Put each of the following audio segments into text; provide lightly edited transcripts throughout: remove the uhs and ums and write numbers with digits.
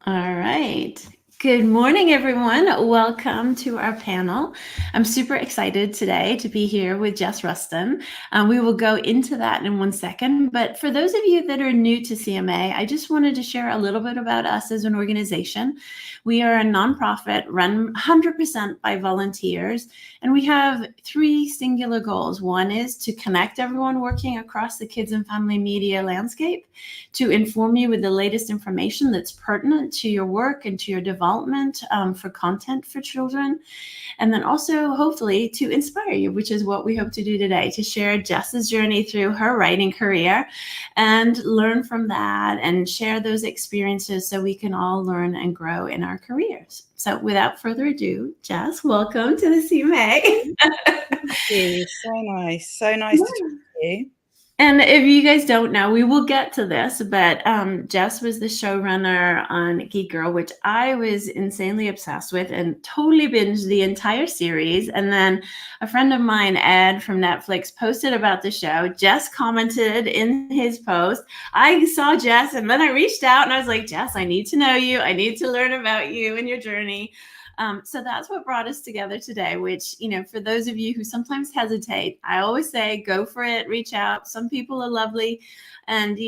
All right. Good morning, everyone. Welcome to our panel. I'm super excited today to be here with Jess Ruston. We will go into that in 1 second. But for those of you that are new to CMA, I just wanted to share a little bit about us as an organization. We are a nonprofit run 100% by volunteers, and we have 3 singular goals. One is to connect everyone working across the kids and family media landscape, to inform you with the latest information that's pertinent to your work and to your development for content for children, and then also hopefully to inspire you, which is what we hope to do today, to share Jess's journey through her writing career and learn from that and share those experiences so we can all learn and grow in our careers. So without further ado, Jess, welcome to the CMA. Thank you. So nice to talk to you. And if you guys don't know, we will get to this, but Jess was the showrunner on GEEK GIRL, which I was insanely obsessed with and totally binged the entire series. And then a friend of mine, Ed from Netflix, posted about the show. Jess commented in his post. I saw Jess, and then I reached out and I was like, Jess, I need to know you. I need to learn about you and your journey. So that's what brought us together today, which, for those of you who sometimes hesitate, I always say, go for it, reach out. Some people are lovely. And,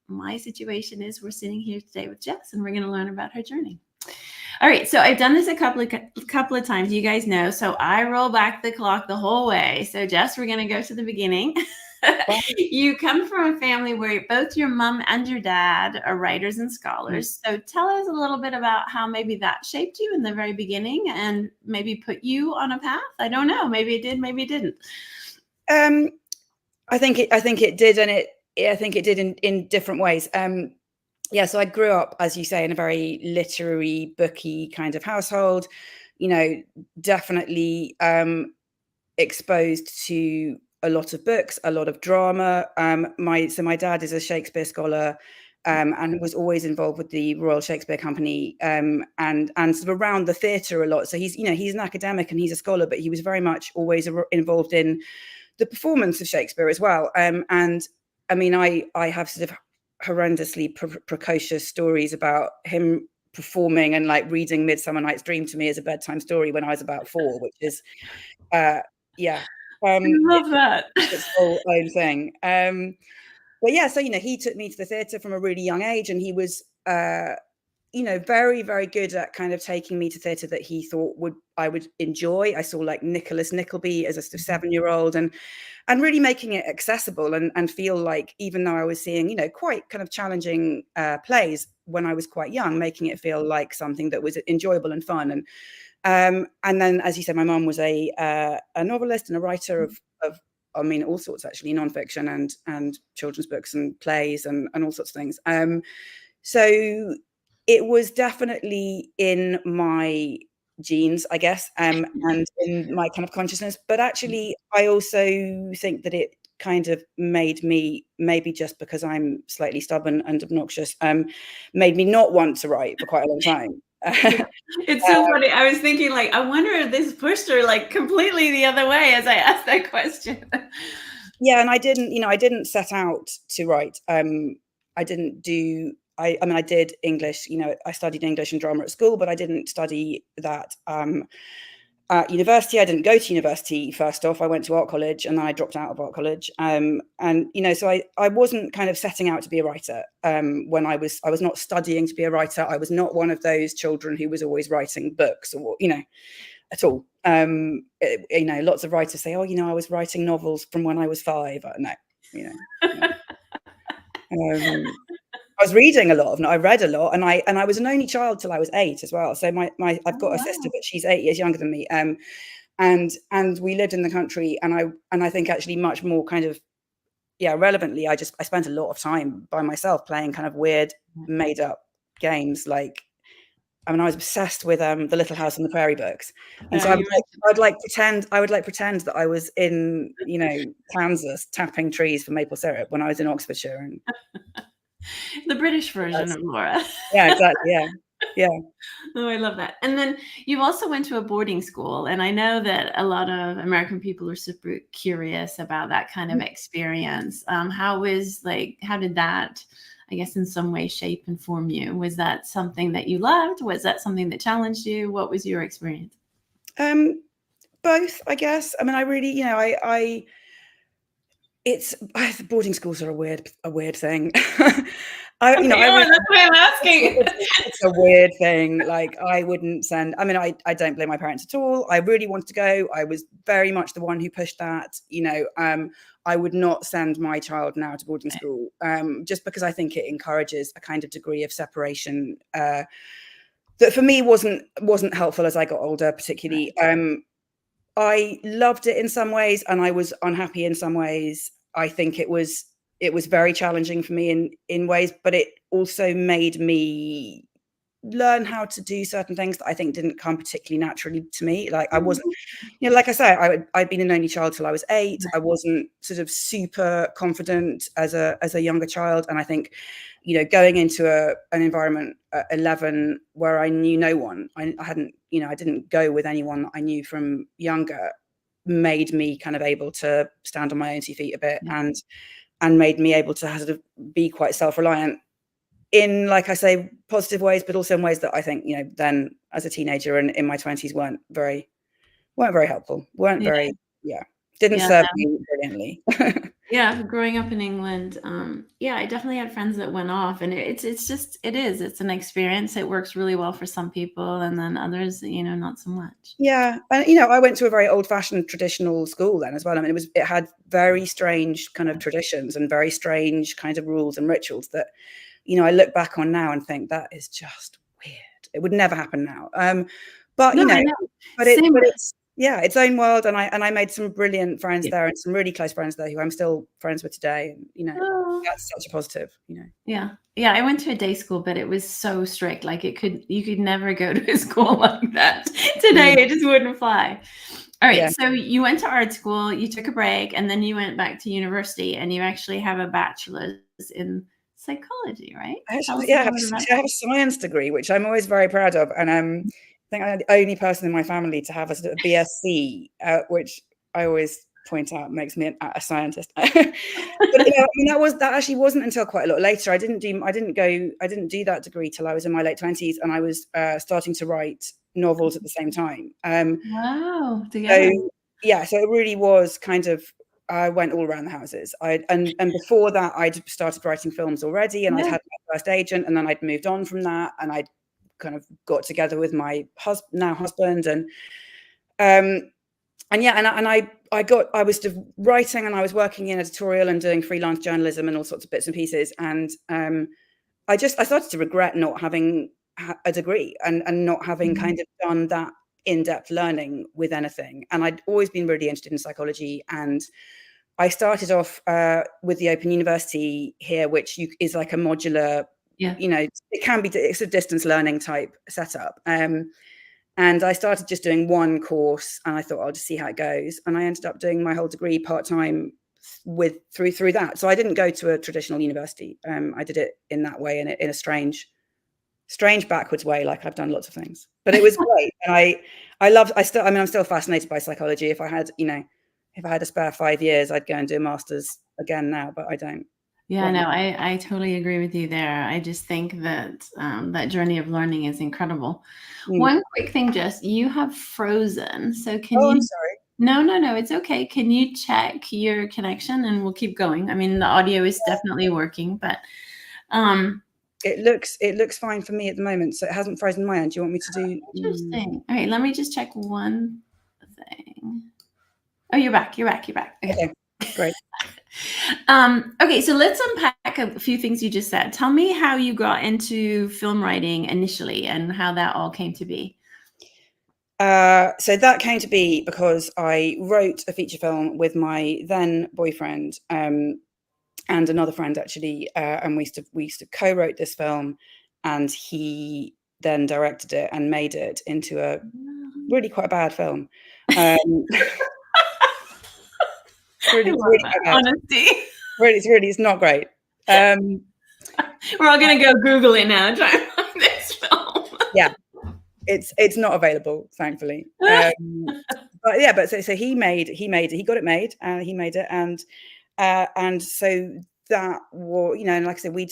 my situation is we're sitting here today with Jess and we're going to learn about her journey. All right. So I've done this a couple of times, you guys know. So I roll back the clock the whole way. So Jess, we're going to go to the beginning. You come from a family where both your mom and your dad are writers and scholars. So tell us a little bit about how maybe that shaped you in the very beginning and maybe put you on a path. I don't know. Maybe it did, maybe it didn't. I think it did, and I think it did in different ways. So I grew up, as you say, in a very literary, booky kind of household. Definitely exposed to a lot of books, a lot of drama. My dad is a Shakespeare scholar, and was always involved with the Royal Shakespeare Company, and sort of around the theatre a lot. So he's an academic and he's a scholar, but he was very much always involved in the performance of Shakespeare as well. And I mean, I have sort of horrendously precocious stories about him performing and like reading Midsummer Night's Dream to me as a bedtime story when I was about 4, which is, I love that. It's the whole own thing. But yeah, so, he took me to the theatre from a really young age, and he was, very, very good at kind of taking me to theatre that he thought I would enjoy. I saw like Nicholas Nickleby as a sort of 7-year-old, and really making it accessible and feel like, even though I was seeing, quite kind of challenging plays when I was quite young, making it feel like something that was enjoyable and fun. And then, as you said, my mum was a novelist and a writer of all sorts, actually, nonfiction and children's books and plays and all sorts of things. So it was definitely in my genes, I guess, and in my kind of consciousness. But actually, I also think that it kind of made me, maybe just because I'm slightly stubborn and obnoxious, made me not want to write for quite a long time. It's so funny. I was thinking, like, I wonder if this pushed her like completely the other way as I asked that question. Yeah, and I didn't set out to write. I did English. I studied English and drama at school, but I didn't study that at university. I didn't go to university first off. I went to art college and then I dropped out of art college. So I wasn't kind of setting out to be a writer. When I was not studying to be a writer. I was not one of those children who was always writing books or, at all. Lots of writers say, I was writing novels from when I was 5. No. I was reading a lot I read a lot, and I was an only child till I was 8 as well. So I've got a sister, but she's 8 years younger than me. And we lived in the country, and I think actually much more kind of, relevantly, I spent a lot of time by myself playing kind of weird made up games. Like, I was obsessed with the Little House on the Prairie books, and so I would pretend that I was in Kansas tapping trees for maple syrup when I was in Oxfordshire. And the British version of Laura. Yeah, exactly. Yeah. Oh, I love that. And then you also went to a boarding school, and I know that a lot of American people are super curious about that kind of experience. How did that, I guess, in some way shape and form you? Was that something that you loved? Was that something that challenged you? What was your experience? Both, I guess. I mean, I really, it's boarding schools are a weird thing. I that's why I'm asking. It's a weird thing. Like, I wouldn't send. I mean, I don't blame my parents at all. I really wanted to go. I was very much the one who pushed that. I would not send my child now to boarding school, just because I think it encourages a kind of degree of separation that for me wasn't helpful as I got older, particularly. I loved it in some ways, and I was unhappy in some ways. I think it was very challenging for me in ways, but it also made me learn how to do certain things that I think didn't come particularly naturally to me. Like, I wasn't, like I say, I'd been an only child till I was 8. I wasn't sort of super confident as a younger child, and I think, going into an environment at 11 where I knew no one, I didn't go with anyone that I knew from younger, made me kind of able to stand on my own 2 feet a bit, and made me able to sort of be quite self-reliant in, like I say, positive ways, but also in ways that I think, then as a teenager and in my 20s weren't very helpful, didn't serve me brilliantly. Yeah, growing up in England, I definitely had friends that went off, and it's an experience. It works really well for some people, and then others, not so much. Yeah, and I went to a very old-fashioned traditional school then as well. I mean, it had very strange kind of traditions and very strange kind of rules and rituals that, I look back on now and think that is just weird. It would never happen now. But No, I know. It's its own world, and I made some brilliant friends there, and some really close friends there who I'm still friends with today. And that's such a positive. Yeah, I went to a day school, but it was so strict. Like, you could never go to a school like that. Today, it just wouldn't fly. All right, so you went to art school, you took a break, and then you went back to university, and you actually have a bachelor's in psychology, right? I have a science degree, which I'm always very proud of, and I think I'm the only person in my family to have a sort of BSc, which I always point out makes me a scientist. But that actually wasn't until quite a lot later. I didn't do that degree till I was in my late 20s, and I was starting to write novels at the same time. Wow, together. So it really was kind of, I went all around the houses. And before that, I'd started writing films already, and I'd had my first agent, and then I'd moved on from that, and I'd kind of got together with my now husband, and I was sort of writing, and I was working in editorial and doing freelance journalism and all sorts of bits and pieces, and I started to regret not having a degree and not having kind of done that in-depth learning with anything. And I'd always been really interested in psychology, and I started off with the Open University here, which is like a modular, it can be, it's a distance learning type setup. And I started just doing one course, and I thought, I'll just see how it goes. And I ended up doing my whole degree part-time through that. So I didn't go to a traditional university. I did it in that way, in a strange backwards way, like I've done lots of things. But it was great. And I'm still fascinated by psychology. If I had a spare 5 years, I'd go and do a master's again now, but I don't. Yeah, no, I totally agree with you there. I just think that that journey of learning is incredible. One quick thing, Jess, you have frozen. So can you? I'm sorry. No, it's okay. Can you check your connection, and we'll keep going? I mean, the audio is definitely working, but it looks fine for me at the moment, so it hasn't frozen my end. Do you want me to do? Interesting. All right, let me just check one thing. Oh, you're back. Okay, great. Okay, so let's unpack a few things you just said. Tell me how you got into film writing initially, and how that all came to be. So that came to be because I wrote a feature film with my then boyfriend, and another friend actually, and we used to co-wrote this film, and he then directed it and made it into a really quite bad film. Really bad. Honesty. It's not great. We're all gonna go Google it now and try and find this film. Yeah, it's not available, thankfully. But so he got it made, he made it, and so that was, and like I said, we'd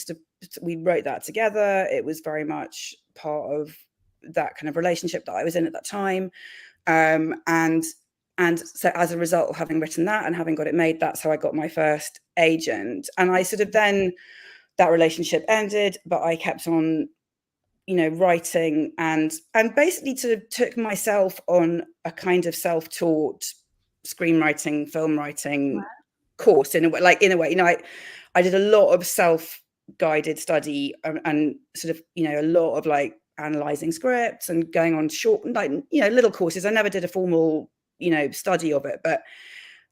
we wrote that together. It was very much part of that kind of relationship that I was in at that time. And so as a result of having written that and having got it made, that's how I got my first agent. And I sort of then, that relationship ended, but I kept on, you know, writing and basically sort of took myself on a kind of self-taught screenwriting, film writing course in a way, you know, I did a lot of self-guided study and sort of, you know, a lot of like analyzing scripts and going on short, like, you know, little courses. I never did a formal, you know, study of it, but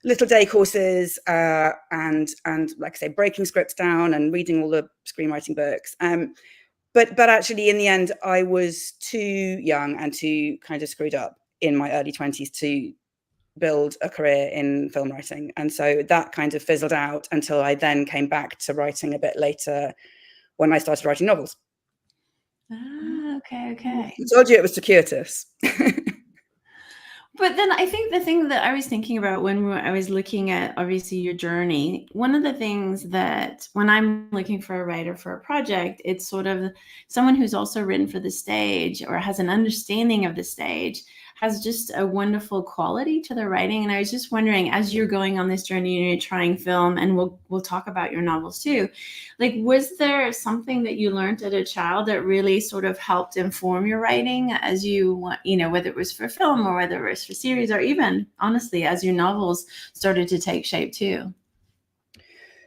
little day courses, and like I say, breaking scripts down and reading all the screenwriting books. But actually, in the end, I was too young and too kind of screwed up in my early 20s to build a career in film writing. And so that kind of fizzled out until I then came back to writing a bit later when I started writing novels. Okay. I told you it was circuitous. But then I think the thing that I was thinking about when I was looking at, obviously, your journey, one of the things that when I'm looking for a writer for a project, it's sort of someone who's also written for the stage or has an understanding of the stage, has just a wonderful quality to their writing. And I was just wondering, as you're going on this journey and you're trying film, and we'll talk about your novels too, like, was there something that you learned as a child that really sort of helped inform your writing as you know, whether it was for film or whether it was for series, or even honestly as your novels started to take shape too?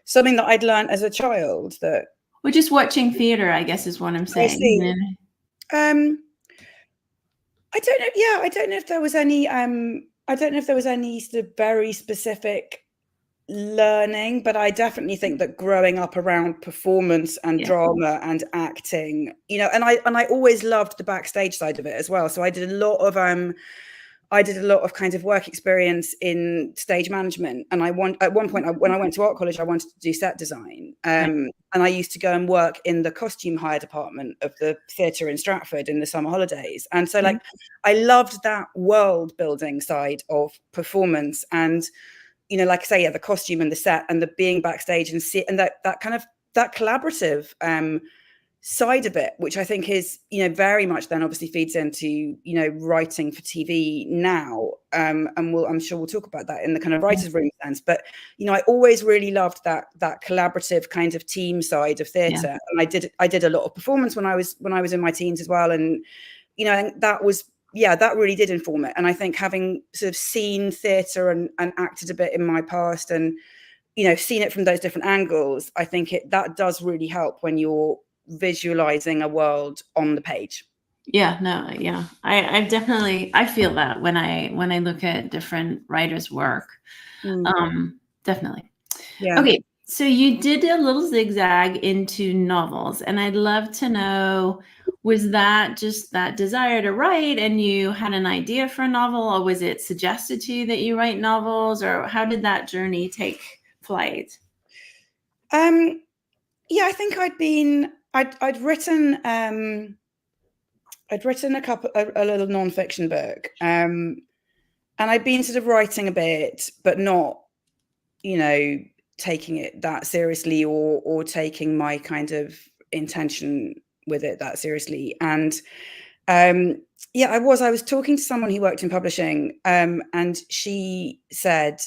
Something that I'd learned as a child that, well, just watching theater, I guess, is what I'm saying. I see. I don't know. Yeah, I don't know if there was any. I don't know if there was any sort of very specific learning, but I definitely think that growing up around performance and drama and acting, you know, and I always loved the backstage side of it as well. So I did a lot of kind of work experience in stage management. And at one point, when I went to art college, I wanted to do set design. And I used to go and work in the costume hire department of the theatre in Stratford in the summer holidays. And so like, I loved that world building side of performance. And, you know, like I say, the costume and the set and the being backstage and that kind of, that collaborative, side of it, which I think is, you know, very much then obviously feeds into, you know, writing for TV now. And I'm sure we'll talk about that in the kind of writer's room sense. But, you know, I always really loved that collaborative kind of team side of theatre. And I did a lot of performance when I was in my teens as well. And, you know, and that really did inform it. And I think having sort of seen theatre and acted a bit in my past and, you know, seen it from those different angles, I think that does really help when you're visualizing a world on the page. I definitely, I feel that when I look at different writers' work. Definitely. Okay, so you did a little zigzag into novels, and I'd love to know, was that just that desire to write and you had an idea for a novel, or was it suggested to you that you write novels, or how did that journey take flight? I think I'd written a little nonfiction book, and I'd been sort of writing a bit, but not, you know, taking it that seriously or taking my kind of intention with it that seriously. And I was talking to someone who worked in publishing, and she said,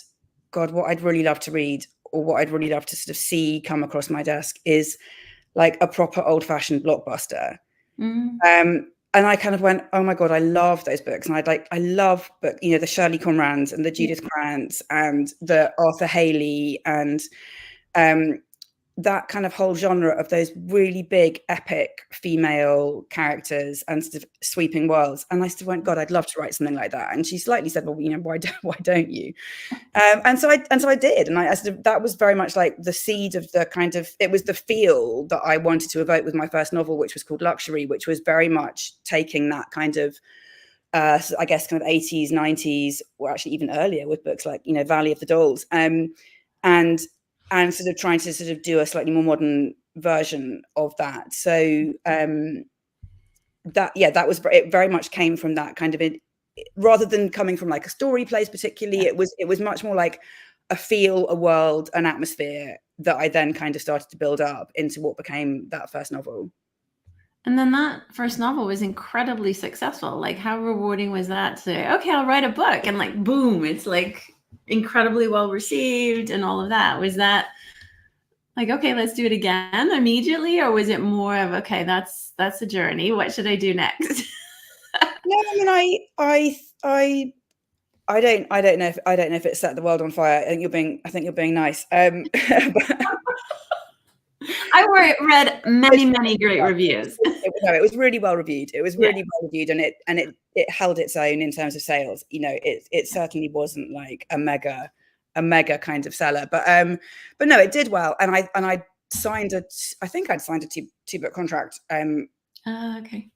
God, what I'd really love to read, or what I'd really love to sort of see come across my desk, is like a proper old-fashioned blockbuster. And I kind of went, oh my God, I love those books. And I love, you know, the Shirley Conrads and the Judith Krantz and the Arthur Haley and that kind of whole genre of those really big, epic female characters and sort of sweeping worlds. And I still went, God, I'd love to write something like that. And she slightly said, well, you know, why don't you? And so I did. And I sort of, that was very much like the seed of the kind of, it was the feel that I wanted to evoke with my first novel, which was called Luxury, which was very much taking that kind of, I guess, kind of 80s, 90s, or actually even earlier with books like, you know, Valley of the Dolls. And sort of trying to sort of do a slightly more modern version of that. So that was, it very much came from that kind of, rather than coming from like a story place particularly, it was much more like a feel, a world, an atmosphere that I then kind of started to build up into what became that first novel. And then that first novel was incredibly successful. Like, how rewarding was that to say, okay, I'll write a book, and like, boom, it's like incredibly well received and all of that. Was that like, okay, let's do it again immediately? Or was it more of, okay, that's a journey. What should I do next? No, I mean, I don't know if it set the world on fire. I think you're being nice. I read many great reviews. It was really well reviewed. It was really well reviewed, and it held its own in terms of sales. You know, it certainly wasn't like a mega kind of seller, but no, it did well, and I signed I think I'd signed a two book contract. Okay.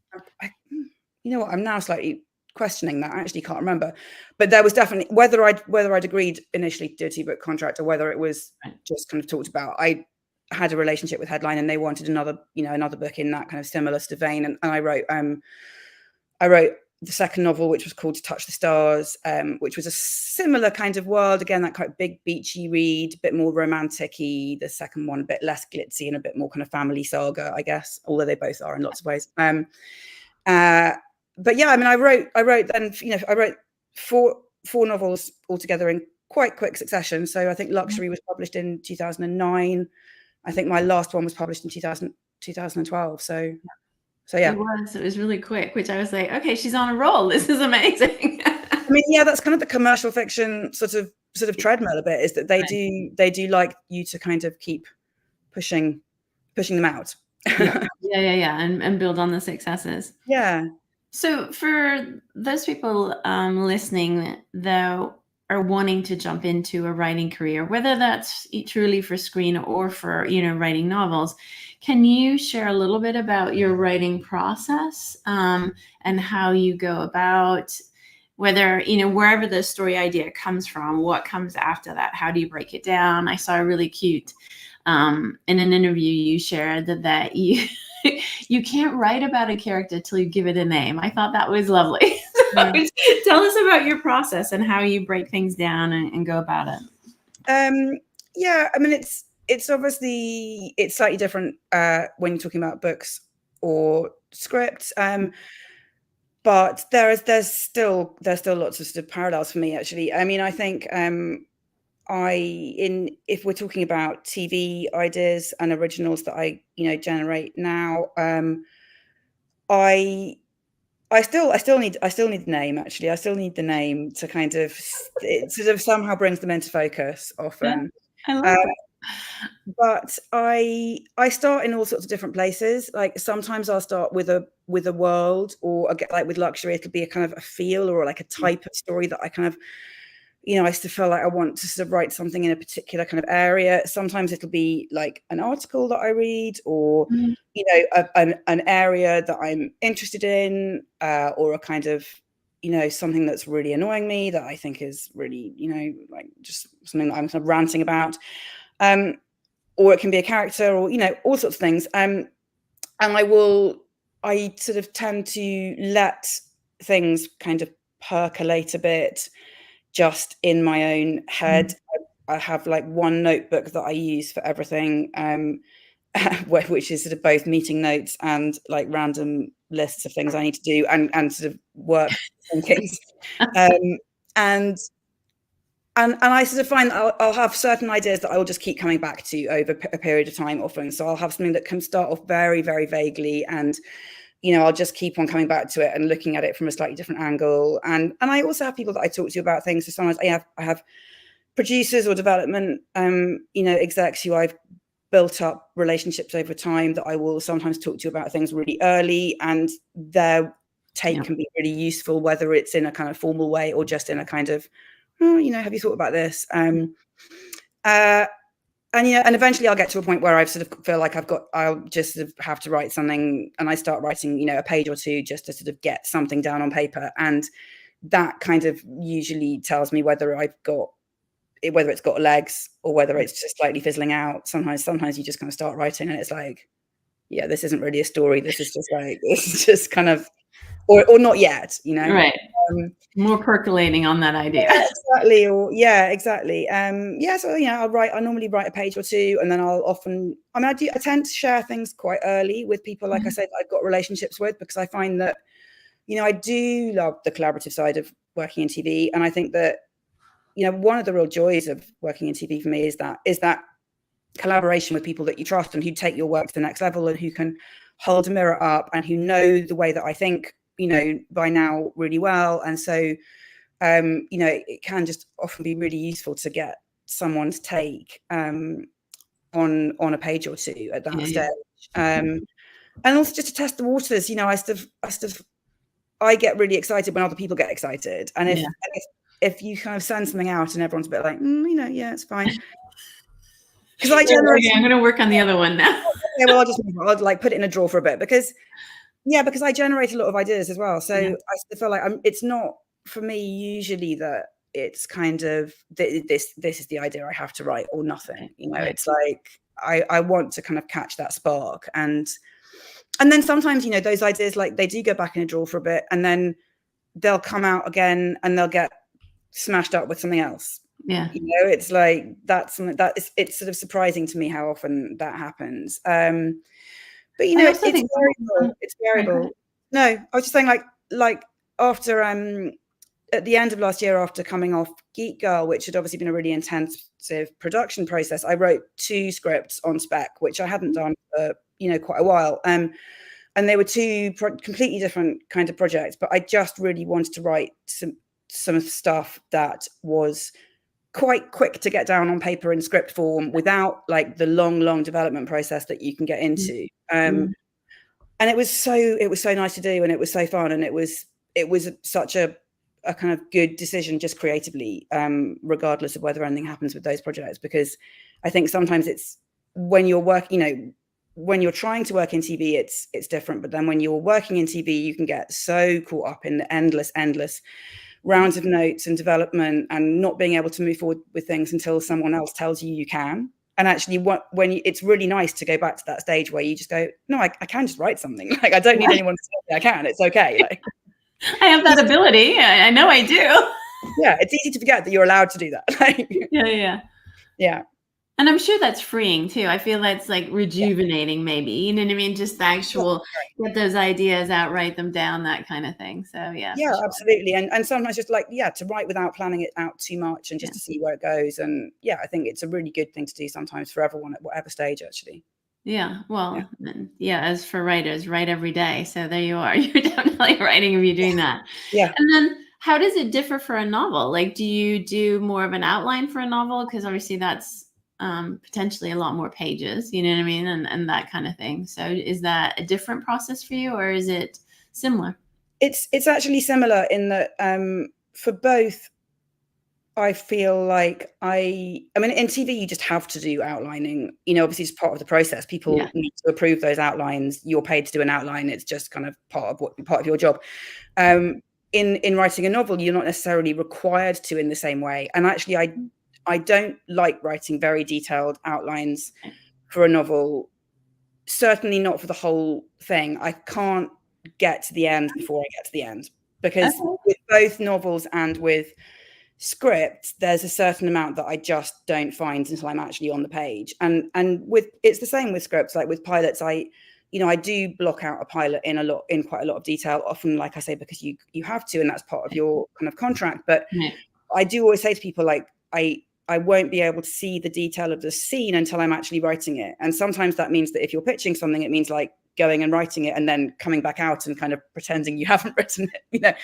You know what? I'm now slightly questioning that. I actually can't remember, but there was definitely whether I'd agreed initially to do a 2-book contract or whether it was just kind of talked about. I had a relationship with Headline, and they wanted another book in that kind of similar sort of vein, and I wrote the second novel, which was called To Touch the Stars, which was a similar kind of world. Again, that kind of big beachy read, a bit more romantic-y. The second one a bit less glitzy and a bit more kind of family saga, I guess, although they both are in lots of ways. But yeah, I mean, I wrote then, I wrote four novels altogether in quite quick succession. So I think Luxury was published in 2009. I think my last one was published in 2012. So yeah. It was really quick, which I was like, okay, she's on a roll. This is amazing. I mean, yeah, that's kind of the commercial fiction sort of treadmill a bit, is that they do like you to kind of keep pushing them out. Yeah. And build on the successes. Yeah. So for those people listening, though, are wanting to jump into a writing career, whether that's truly for screen or for, writing novels, can you share a little bit about your writing process and how you go about whether, wherever the story idea comes from, what comes after that? How do you break it down? I saw a really cute, in an interview you shared that you can't write about a character till you give it a name. I thought that was lovely. So tell us about your process and how you break things down and go about it. Yeah, I mean, it's obviously slightly different when you're talking about books or scripts. But there's still lots of sort of parallels for me, actually. I mean, I think if we're talking about TV ideas and originals that I generate now, I still need the name, actually. I still need the name to kind of, it sort of somehow brings them into focus often. Yeah, I love that. But I start in all sorts of different places. Like sometimes I'll start with a world, or like with Luxury, it could be a kind of a feel or like a type of story that I kind of, I still feel like I want to sort of write something in a particular kind of area. Sometimes it'll be like an article that I read, or an area that I'm interested in, or a kind of something that's really annoying me that I think is really like just something that I'm kind of ranting about, or it can be a character, or all sorts of things. And I sort of tend to let things kind of percolate a bit just in my own head. I have like one notebook that I use for everything, which is sort of both meeting notes and like random lists of things I need to do and sort of work thinking. And I sort of find that I'll have certain ideas that I will just keep coming back to over a period of time often. So I'll have something that can start off very, very vaguely, and I'll just keep on coming back to it and looking at it from a slightly different angle. And I also have people that I talk to about things. So sometimes I have producers or development execs who I've built up relationships over time that I will sometimes talk to about things really early, and their take can be really useful, whether it's in a kind of formal way or just in a kind of, have you thought about this? And eventually I'll get to a point where I sort of feel like I'll just sort of have to write something, and I start writing, a page or two just to sort of get something down on paper. And that kind of usually tells me whether it's got legs or whether it's just slightly fizzling out. Sometimes you just kind of start writing and it's like, yeah, this isn't really a story. This is just kind of or not yet, you know. Right. More percolating on that idea. Yeah, exactly. Or yeah, exactly. So I normally write a page or two, and then I'll often, I tend to share things quite early with people, like I said, I've got relationships with, because I find that, I do love the collaborative side of working in TV. And I think that, one of the real joys of working in TV for me is that collaboration with people that you trust and who take your work to the next level, and who can hold a mirror up, and who know the way that I think, by now really well. And so, it can just often be really useful to get someone's take on a page or two at that stage. And also just to test the waters, I get really excited when other people get excited. And if you kind of send something out and everyone's a bit like, yeah, it's fine. Because I generate. I'm going to work on the other one now. Yeah, well, I'll like put it in a drawer for a bit, because I generate a lot of ideas as well. So I feel like it's not for me usually that it's kind of this is the idea I have to write or nothing. It's like I want to kind of catch that spark, and then sometimes those ideas, like, they do go back in a drawer for a bit, and then they'll come out again and they'll get smashed up with something else. Yeah. It's like that's something that it's sort of surprising to me how often that happens. But it's variable. No, I was just saying, like after at the end of last year, after coming off GEEK GIRL, which had obviously been a really intensive production process, I wrote 2 scripts on spec, which I hadn't done for quite a while. And they were 2 completely different kind of projects, but I just really wanted to write some stuff that was quite quick to get down on paper in script form, without like the long development process that you can get into. And it was so nice to do, and it was so fun, and it was such a kind of good decision, just creatively, regardless of whether anything happens with those projects. Because I think sometimes it's when you're working, when you're trying to work in TV, it's different. But then when you're working in TV, you can get so caught up in the endless rounds of notes and development, and not being able to move forward with things until someone else tells you can. And actually, it's really nice to go back to that stage where you just go, no, I can just write something. Like, I don't need anyone to tell me I can. It's okay. Like, I have that ability. I know I do. Yeah, it's easy to forget that you're allowed to do that. Yeah. And I'm sure that's freeing too. I feel that's like rejuvenating, maybe. You know what I mean? Just the actual get those ideas out, write them down, that kind of thing. So yeah, absolutely. And sometimes just like to write without planning it out too much, and just to see where it goes. And I think it's a really good thing to do sometimes for everyone at whatever stage, actually. Yeah. Well, as for writers, write every day. So there you are. You're definitely writing if you're doing that. Yeah. And then how does it differ for a novel? Like, do you do more of an outline for a novel? Because obviously that's potentially a lot more pages, you know what I mean? And that kind of thing. So is that a different process for you, or is it similar? It's actually similar in that for both, I feel like I mean, in TV, you just have to do outlining, obviously it's part of the process. People need to approve those outlines. You're paid to do an outline. It's just kind of part of your job. In writing a novel, you're not necessarily required to in the same way. And actually, I don't like writing very detailed outlines for a novel, certainly not for the whole thing. I can't get to the end before I get to the end, because with both novels and with script, there's a certain amount that I just don't find until I'm actually on the page. And it's the same with scripts. Like with pilots, I do block out a pilot in quite a lot of detail, often, like I say, because you have to, and that's part of your kind of contract. But I do always say to people, like, I won't be able to see the detail of the scene until I'm actually writing it. And sometimes that means that if you're pitching something, it means like going and writing it and then coming back out and kind of pretending you haven't written it,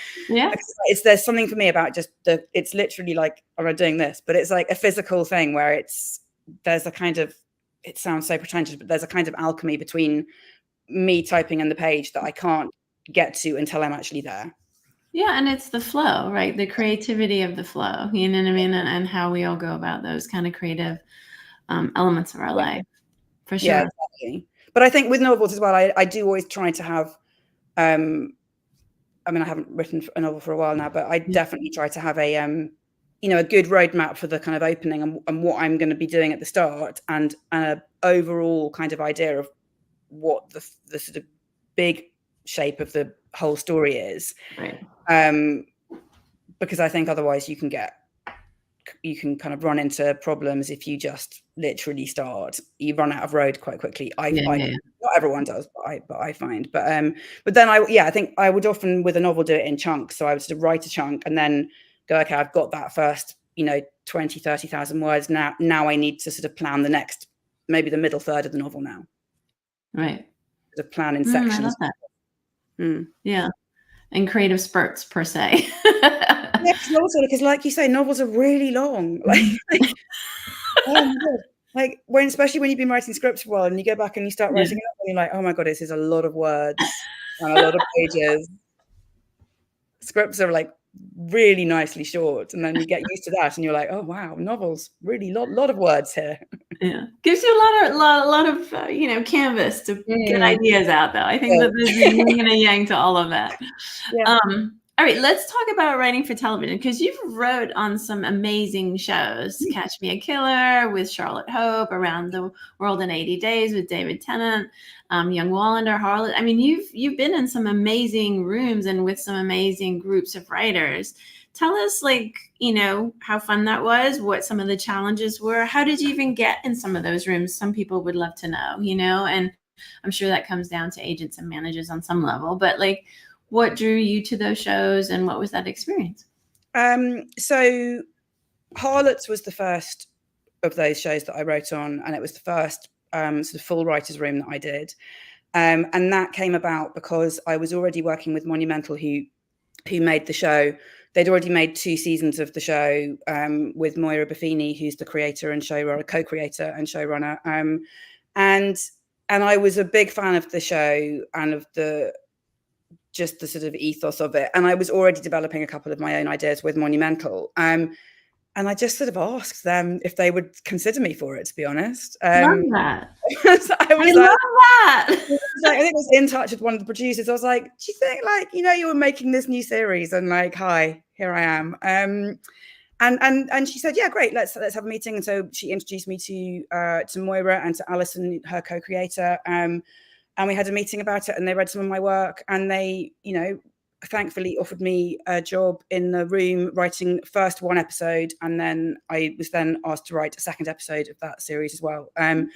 there's something for me about just it's literally like, am I doing this? But it's like a physical thing where there's a kind of, it sounds so pretentious, but there's a kind of alchemy between me typing and the page that I can't get to until I'm actually there. Yeah, and it's the flow, right? The creativity of the flow, you know what I mean? And how we all go about those kind of creative elements of our life, for sure. Yeah, exactly. But I think with novels as well, I do always try to have, I mean, I haven't written a novel for a while now, but I definitely try to have a good roadmap for the kind of opening and what I'm going to be doing at the start, and an overall kind of idea of what the sort of big shape of the whole story is. Right. Because I think otherwise you can kind of run into problems if you just literally you run out of road quite quickly. Not everyone does, but I find, but then I think I would often with a novel do it in chunks. So I would sort of write a chunk and then go, okay, I've got that first, 20, 30,000 words. Now I need to sort of plan the next, maybe the middle third of the novel now. Right. The plan in sections. I love that. Yeah. And creative spurts per se. Yeah, because like you say, novels are really long. Oh my God. Especially when you've been writing scripts for a while and you go back and you start writing it up and you're like, oh my God, this is a lot of words and a lot of pages. Scripts are like really nicely short, and then you get used to that and you're like, oh wow, novels, really lot of words here. Yeah, gives you a lot of canvas to get ideas out, though. I think that there's a yin and a yang to all of that. Yeah. All right, let's talk about writing for television, because you've wrote on some amazing shows. Catch Me a Killer with Charlotte Hope, Around the World in 80 Days with David Tennant, Young Wallander, HARLOTS. I mean, you've been in some amazing rooms and with some amazing groups of writers. Tell us, how fun that was, what some of the challenges were. How did you even get in some of those rooms? Some people would love to know, and I'm sure that comes down to agents and managers on some level, but what drew you to those shows and what was that experience? So HARLOTS was the first of those shows that I wrote on, and it was the first sort of full writer's room that I did. And that came about because I was already working with Monumental, who made the show. They'd already made 2 seasons of the show with Moira Buffini, who's the creator and showrunner, co-creator and showrunner. And I was a big fan of the show and of just the sort of ethos of it. And I was already developing a couple of my own ideas with Monumental. And I just sort of asked them if they would consider me for it, to be honest. Love that. So I love that. I think I was in touch with one of the producers. I was like, do you think you were making this new series? And hi, here I am. And she said, yeah, great, let's have a meeting. And so she introduced me to Moira and to Alison, her co-creator. And we had a meeting about it, and they read some of my work, and they, thankfully offered me a job in the room writing first 1 episode, and then I was then asked to write a second episode of that series as well. And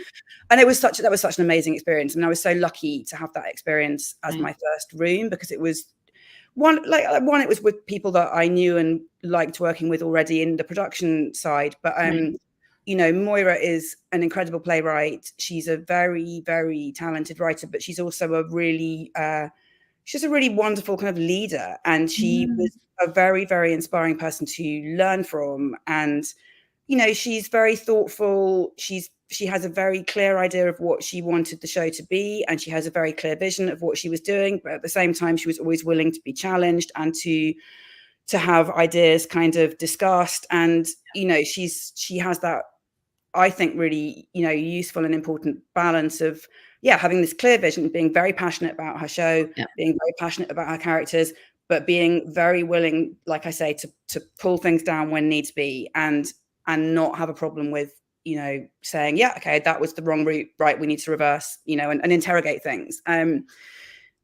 that was such an amazing experience, and I was so lucky to have that experience as my first room, because it was one, it was with people that I knew and liked working with already in the production side, but Moira is an incredible playwright. She's a very, very talented writer, but she's also a really wonderful kind of leader. And she was a very, very inspiring person to learn from. And, she's very thoughtful. She has a very clear idea of what she wanted the show to be. And she has a very clear vision of what she was doing. But at the same time, she was always willing to be challenged and to have ideas kind of discussed. And, she has that, I think, really, useful and important balance of, having this clear vision, being very passionate about her show, being very passionate about her characters, but being very willing, like I say, to pull things down when needs be, and not have a problem with, saying, okay, that was the wrong route, right, we need to reverse, and interrogate things.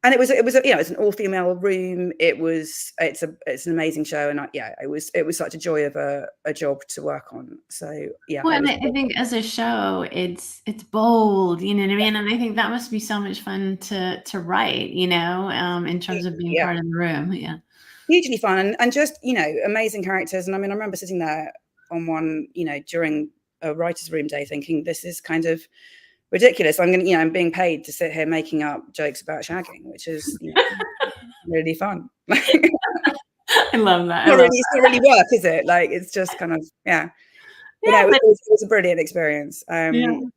And it was it's an all-female room. It's an amazing show, and it was such a joy of a job to work on. So Well, and I think as a show, it's bold, you know what I mean? And I think that must be so much fun to write, in terms of being part of the room. Yeah, hugely fun, and just amazing characters. And I mean, I remember sitting there on one, during a writer's room day, thinking, this is kind of ridiculous. I'm being paid to sit here making up jokes about shagging, which is really fun. I love that. It's not really work, is it? It's just kind of But it was a brilliant experience. And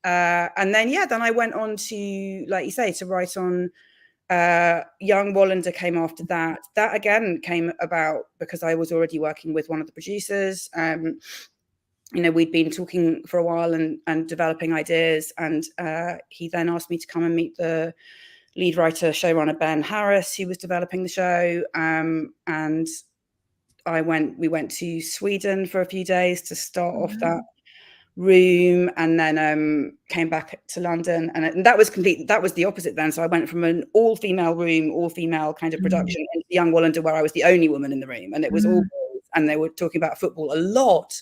then then I went on to, like you say, to write on Young Wallander came after that. That again came about because I was already working with one of the producers. We'd been talking for a while and developing ideas, and he then asked me to come and meet the lead writer, showrunner Ben Harris, who was developing the show. And we went to Sweden for a few days to start off that room, and then came back to London, and that was the opposite then. So I went from an all-female room, all-female kind of production into Young Wallander, where I was the only woman in the room, and it was all boys, and they were talking about football a lot.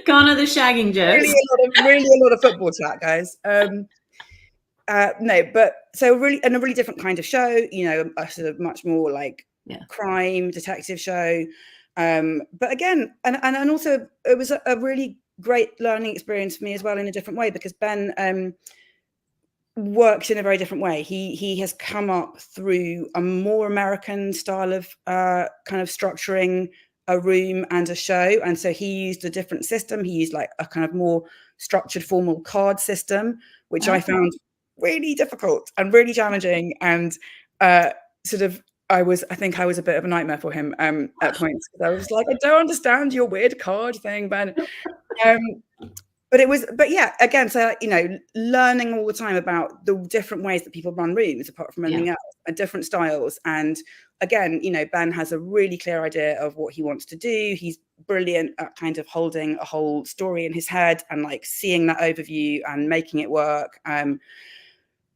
Gone are the shagging jokes. Really a lot of football chat, guys. No, but so a really different kind of show, you know, a sort of much more like crime detective show. But again, and also it was a really great learning experience for me as well, in a different way, because Ben works in a very different way. He has come up through a more American style of kind of structuring a room and a show, and so he used a different system. He used like a kind of more structured, formal card system, which I found really difficult and really challenging, and sort of I think I was a bit of a nightmare for him at points, because I was like, I don't understand your weird card thing, Ben. But yeah, again, so, you know, learning all the time about the different ways that people run rooms, apart from anything else, and different styles. And again, you know, Ben has a really clear idea of what he wants to do. He's brilliant at kind of holding a whole story in his head and like seeing that overview and making it work.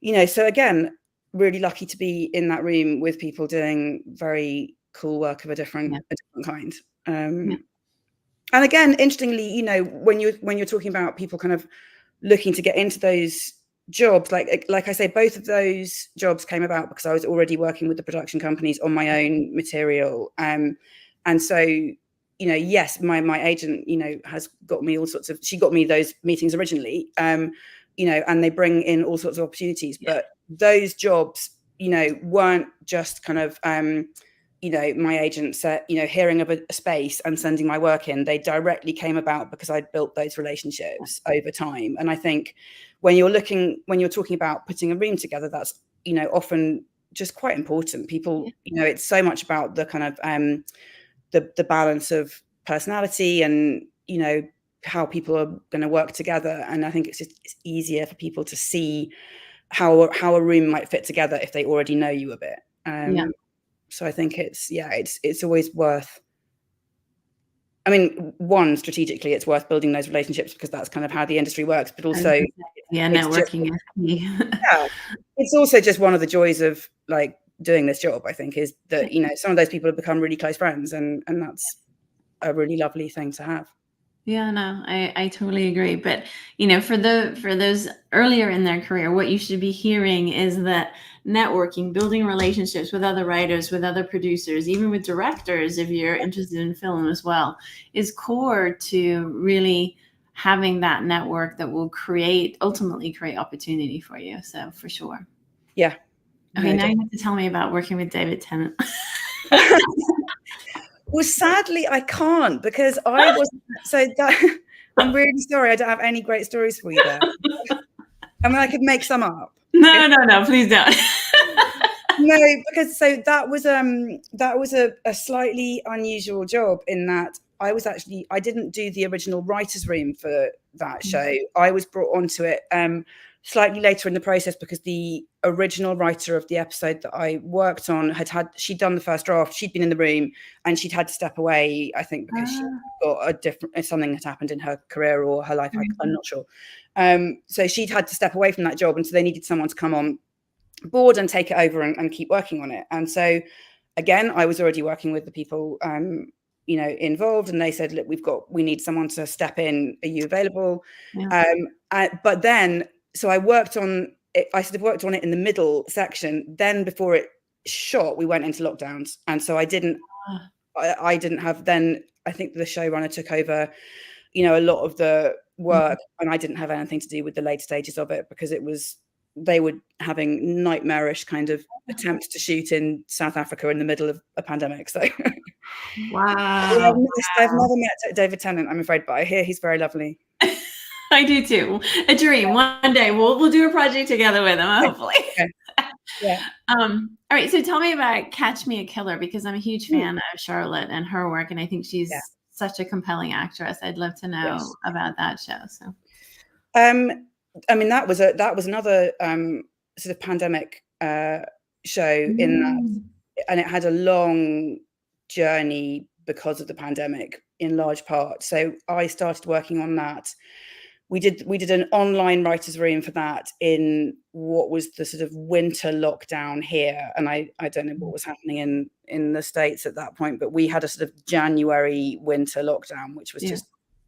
You know, so again, really lucky to be in that room with people doing very cool work of a different kind. And again, interestingly, you know, when you're talking about people kind of looking to get into those jobs, like I say, both of those jobs came about because I was already working with the production companies on my own material. And so, you know, yes, my agent, you know, has got me all sorts of, she got me those meetings originally, you know, and they bring in all sorts of opportunities. But those jobs, you know, weren't just kind of, you know, my agent said, you know, hearing of a space and sending my work in. They directly came about because I'd built those relationships over time. And I think when you're talking about putting a room together, that's, you know, often just quite important. People, you know, it's so much about the kind of the balance of personality and, you know, how people are going to work together. And I think it's easier for people to see how a room might fit together if they already know you a bit. So I think it's always worth, I mean, one, strategically, it's worth building those relationships because that's kind of how the industry works, but also networking is key. It's also just one of the joys of like doing this job, I think, is that, you know, some of those people have become really close friends, and that's a really lovely thing to have. Yeah, no, I totally agree. But, you know, for those earlier in their career, what you should be hearing is that networking, building relationships with other writers, with other producers, even with directors, if you're interested in film as well, is core to really having that network that will ultimately create opportunity for you. So for sure. Yeah. Okay, now you have to tell me about working with David Tennant. Well, sadly, I can't, because I wasn't. So I'm really sorry. I don't have any great stories for you there. I mean, I could make some up. No, please don't. No, because so that was a slightly unusual job in that I didn't do the original writer's room for that show. I was brought onto it slightly later in the process because the original writer of the episode that I worked on she'd done the first draft, she'd been in the room, and she'd had to step away, I think, because she got something had happened in her career or her life. I'm not sure. So she'd had to step away from that job, and so they needed someone to come on board and take it over and keep working on it. And so again, I was already working with the people you know, involved, and they said, look, we need someone to step in, are you available? But then so I worked on it, I sort of worked on it in the middle section. Then before it shot, we went into lockdowns, and so I didn't have, then I think the showrunner took over, you know, a lot of the work, and I didn't have anything to do with the later stages of it because they were having nightmarish kind of attempts to shoot in South Africa in the middle of a pandemic. So wow. I've never met David Tennant, I'm afraid, but I hear he's very lovely. I do too. A dream. One day we'll do a project together with him, hopefully. Yeah. All right. So tell me about Catch Me a Killer, because I'm a huge fan of Charlotte and her work, and I think she's such a compelling actress. I'd love to know about that show. So, I mean, that was another sort of pandemic show in that, and it had a long journey because of the pandemic in large part. So I started working on that. We did an online writers' room for that in what was the sort of winter lockdown here, and I don't know what was happening in the States at that point, but we had a sort of January winter lockdown, which was just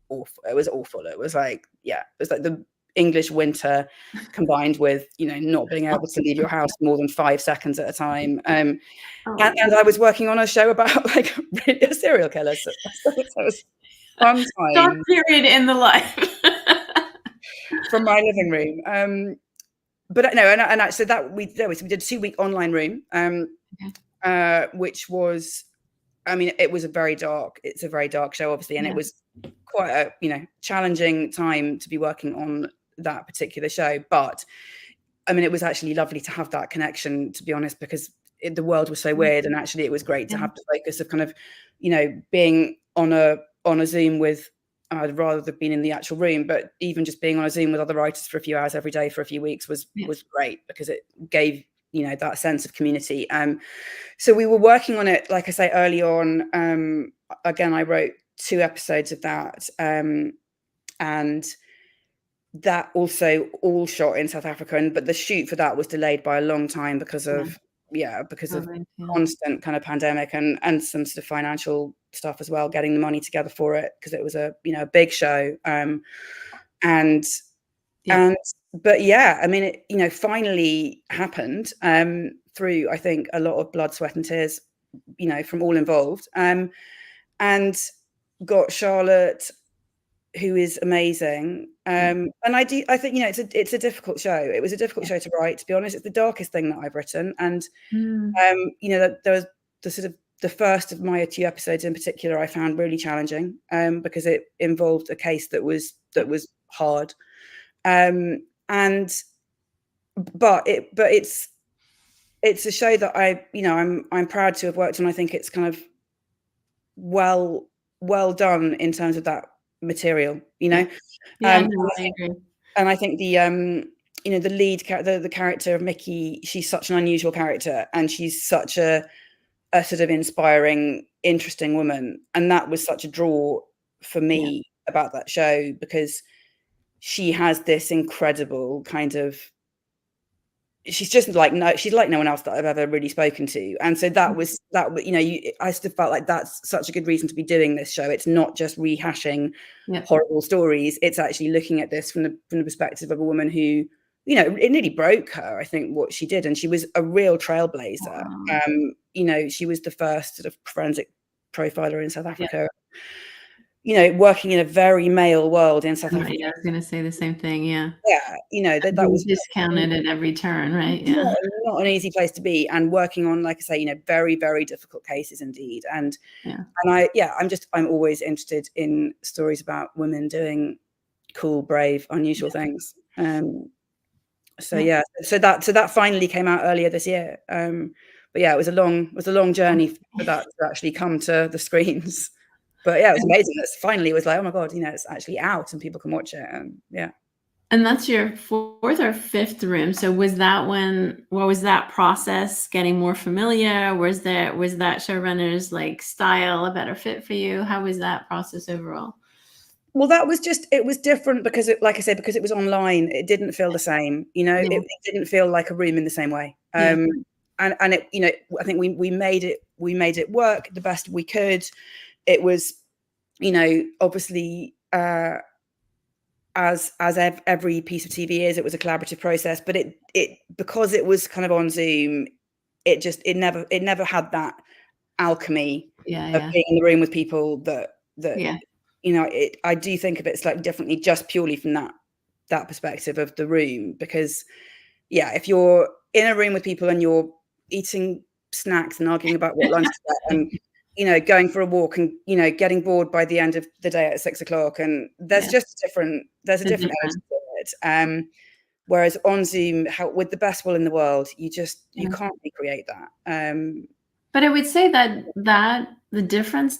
awful. It was awful. It was like, it was like the English winter combined with, not being able to leave your house more than 5 seconds at a time. And I was working on a show about like a serial killer. So it was fun time. Dark period in the life. From my living room. But no, and so that we did a 2-week online room, which was, I mean, it's a very dark show, obviously, and it was quite a, challenging time to be working on that particular show. But I mean, it was actually lovely to have that connection, to be honest, because the world was so weird, and actually it was great to have the focus of kind of, being on a Zoom with, I'd rather have been in the actual room, but even just being on a Zoom with other writers for a few hours every day for a few weeks was great, because it gave, that sense of community. So we were working on it, like I say, early on. Again, I wrote 2 episodes of that. And that also all shot in South Africa. But the shoot for that was delayed by a long time because of constant kind of pandemic and some sort of financial stuff as well, getting the money together for it, because it was a big show. But yeah, I mean, it finally happened through, I think, a lot of blood, sweat and tears, from all involved, and got Charlotte, who is amazing. And I think, it's a difficult show. It was a difficult show to write, to be honest. It's the darkest thing that I've written. And, there was the sort of the first of my 2 episodes in particular, I found really challenging, because it involved a case that was hard. But it's a show that I'm proud to have worked on. I think it's kind of well done in terms of that material, I agree. And I think the the lead the character of Mickey, she's such an unusual character, and she's such a sort of inspiring, interesting woman, and that was such a draw for me about that show, because she has this incredible kind of, she's just like she's like no one else that I've ever really spoken to. And so that was I still felt like that's such a good reason to be doing this show. It's not just rehashing horrible stories. It's actually looking at this from the perspective of a woman who, it nearly broke her, I think, what she did. And she was a real trailblazer. She was the first sort of forensic profiler in South Africa. Working in a very male world in South Africa. I was going to say the same thing. That was discounted at every turn, right? Not an easy place to be, and working on, like I say, very, very difficult cases indeed. And I'm always interested in stories about women doing cool, brave, unusual things. So that finally came out earlier this year. But it was a long journey for that to actually come to the screens. But it was amazing. Finally, it was like, oh my God, it's actually out and people can watch it. And that's your 4th or 5th room. So what was that process getting more familiar? Was that showrunner's like style a better fit for you? How was that process overall? Well, it was different because because it was online, it didn't feel the same, it didn't feel like a room in the same way. And it, I think we made it work the best we could. It was, obviously, as every piece of TV is, it was a collaborative process, but it because it was kind of on Zoom, it never had that alchemy of being in the room with people that I do think of it slightly differently, just purely from that perspective of the room, because if you're in a room with people and you're eating snacks and arguing about what lunch to get, and going for a walk and, getting bored by the end of the day at 6 o'clock. And there's just a different energy to it. Whereas on Zoom, with the best will in the world, you can't recreate that. But I would say that the difference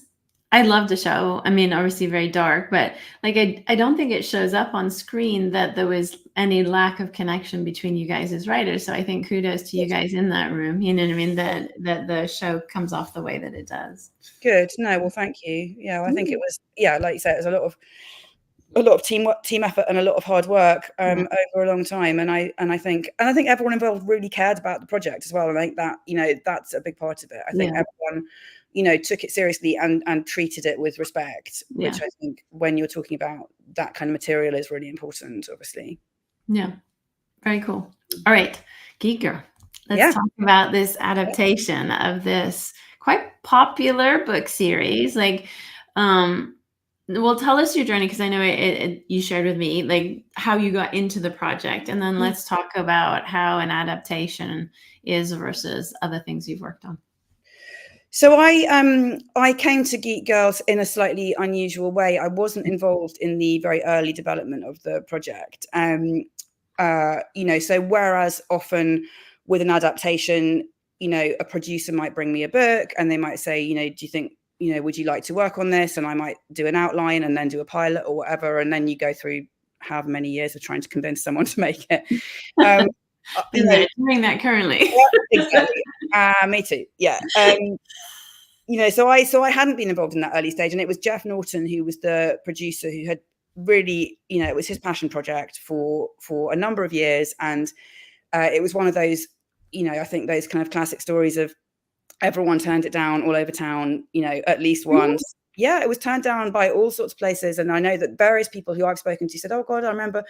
I love the show. I mean, obviously very dark, but like I don't think it shows up on screen that there was any lack of connection between you guys as writers. So I think kudos to you guys in that room. You know what I mean? That the show comes off the way that it does. Good. No, well, thank you. Yeah, I think it was, yeah, like you said, it was a lot of team effort and a lot of hard work over a long time. And I think everyone involved really cared about the project as well. And I think that, you know, that's a big part of it. I think everyone, you know, took it seriously and treated it with respect, which I think when you're talking about that kind of material is really important, obviously. Yeah. Very cool. All right. Geek Girl. Let's talk about this adaptation of this quite popular book series. Like, well, tell us your journey, because I know you shared with me like how you got into the project, and then let's talk about how an adaptation is versus other things you've worked on. So I came to Geek Girls in a slightly unusual way. I wasn't involved in the very early development of the project. You know, so whereas often with an adaptation, you know, a producer might bring me a book and they might say, you know, do you think, you know, would you like to work on this? And I might do an outline and then do a pilot or whatever. And then you go through however many years of trying to convince someone to make it. You know, doing that currently. Yeah, exactly. Me too. Yeah. You know, so I hadn't been involved in that early stage, and it was Jeff Norton who was the producer who had really, you know, it was his passion project for a number of years, and it was one of those, you know, I think those kind of classic stories of everyone turned it down all over town, you know, at least once. Yeah, it was turned down by all sorts of places, and I know that various people who I've spoken to said, "Oh God, I remember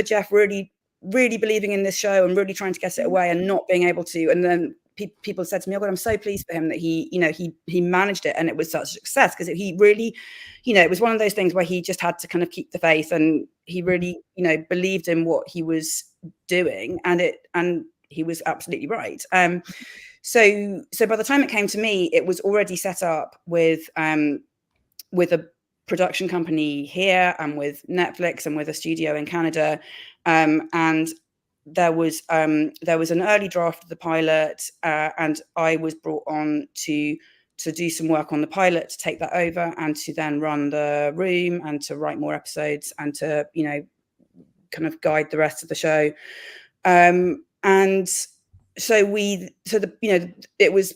Jeff really believing in this show and really trying to get it away and not being able to." And then people said to me, "Oh God, I'm so pleased for him that he managed it and it was such a success," because he really, you know, it was one of those things where he just had to kind of keep the faith, and he really, you know, believed in what he was doing, and he was absolutely right. So by the time it came to me, it was already set up with a production company here and with Netflix and with a studio in Canada, and there was an early draft of the pilot, and I was brought on to do some work on the pilot, to take that over and to then run the room and to write more episodes and to, you know, kind of guide the rest of the show. And so you know, it was,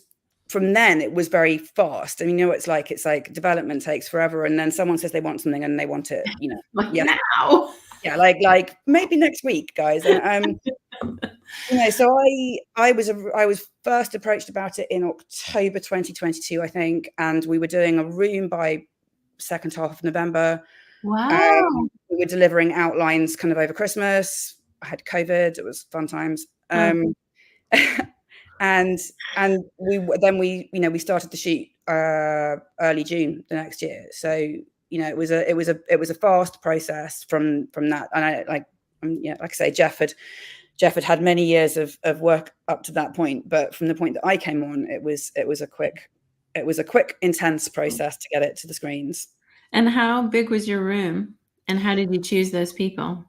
from then it was very fast. I mean, you know, it's like development takes forever, and then someone says they want something and they want it, you know, like now. Yeah, like maybe next week, guys. And you know, so I was first approached about it in October 2022, I think, and we were doing a room by second half of November. Wow. We were delivering outlines kind of over Christmas. I had COVID. It was fun times. And we started the shoot early June the next year. So, you know, it was a fast process from that. And like I say, Jeff had many years of work up to that point, but from the point that I came on, it was a quick, intense process to get it to the screens. And how big was your room, and how did you choose those people?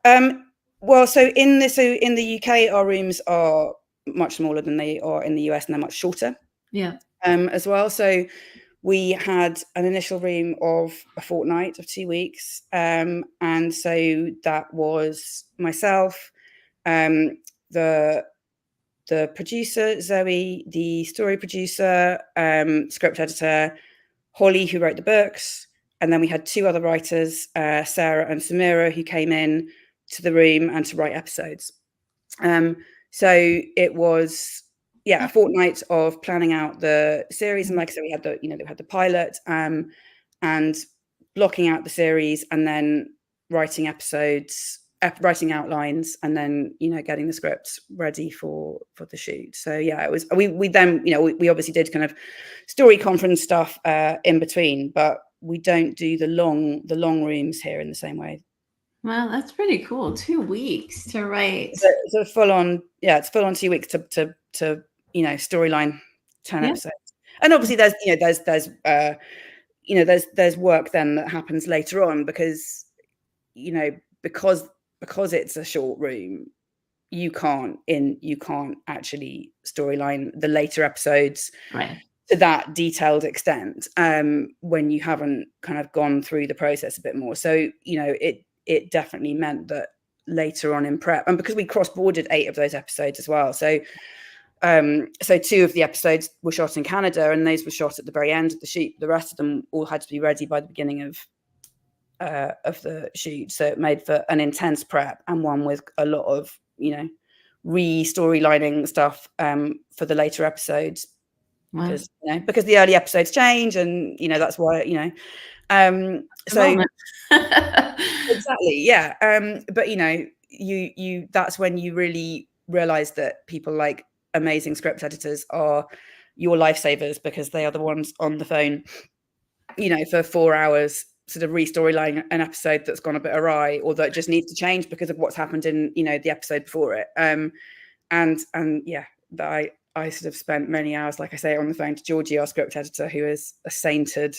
Well, so in the UK, our rooms are much smaller than they are in the US, and they're much shorter. Yeah. As well. So we had an initial room of a fortnight of 2 weeks. And so that was myself, the producer, Zoe, the story producer, script editor, Holly, who wrote the books. And then we had two other writers, Sarah and Samira, who came in to the room and to write episodes. So it was, a fortnight of planning out the series. And like I said, we had the pilot, and blocking out the series, and then writing episodes, writing outlines, and then, you know, getting the scripts ready for the shoot. So yeah, it was, we then, you know, we obviously did kind of story conference stuff in between, but we don't do the long rooms here in the same way. Well, that's pretty cool. 2 weeks to write. It's a full on 2 weeks to you know, storyline 10 episodes. And obviously there's work then that happens later on, because, you know, because it's a short room, you can't actually storyline the later episodes. Right. to that detailed extent when you haven't kind of gone through the process a bit more. So, you know, it definitely meant that later on in prep, and because we cross-bordered 8 of those episodes as well. So 2 of the episodes were shot in Canada, and those were shot at the very end of the shoot. The rest of them all had to be ready by the beginning of the shoot. So it made for an intense prep, and one with a lot of, you know, re-storylining stuff for the later episodes. Wow. Because, you know, because the early episodes change, and, you know, that's why, you know, so exactly, yeah. But, you know, you that's when you really realize that people like amazing script editors are your lifesavers, because they are the ones on the phone, you know, for 4 hours, sort of re-storylining an episode that's gone a bit awry, or that just needs to change because of what's happened in, you know, the episode before it. And yeah, that I sort of spent many hours, like I say, on the phone to Georgie, our script editor, who is a sainted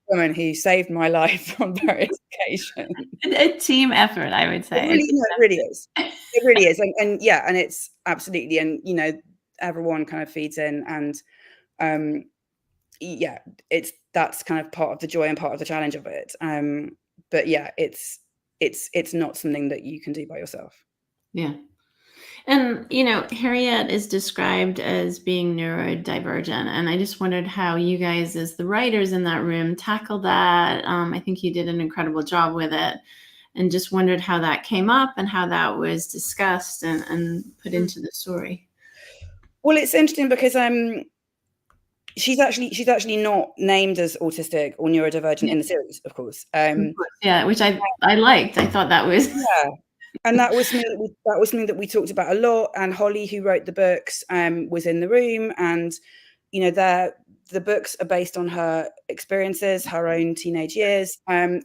woman who saved my life on various occasions. A team effort, I would say. It really is. It really is. And yeah, and it's absolutely, and, you know, everyone kind of feeds in, and yeah, that's kind of part of the joy and part of the challenge of it. But yeah, it's not something that you can do by yourself. Yeah. And, you know, Harriet is described as being neurodivergent. And I just wondered how you guys, as the writers in that room, tackled that. I think you did an incredible job with it. And just wondered how that came up and how that was discussed and put into the story. Well, it's interesting because she's actually not named as autistic or neurodivergent in the series, of course. Yeah, which I liked. I thought that was and that was something that we talked about a lot. And Holly, who wrote the books, was in the room, and, you know, the books are based on her experiences, her own teenage years, and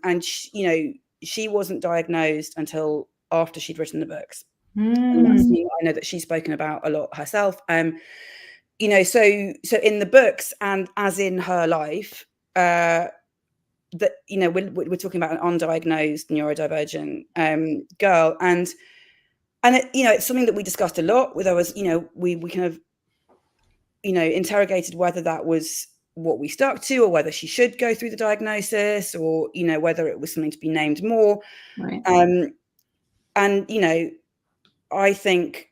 you know, she wasn't diagnosed until after she'd written the books. And that's something I know that she's spoken about a lot herself. You know, so in the books, and as in her life, that, you know, we're talking about an undiagnosed neurodivergent girl, and it, you know, it's something that we discussed a lot with ours. You know, we kind of, you know, interrogated whether that was what we stuck to, or whether she should go through the diagnosis, or, you know, whether it was something to be named more. right. And, you know, I think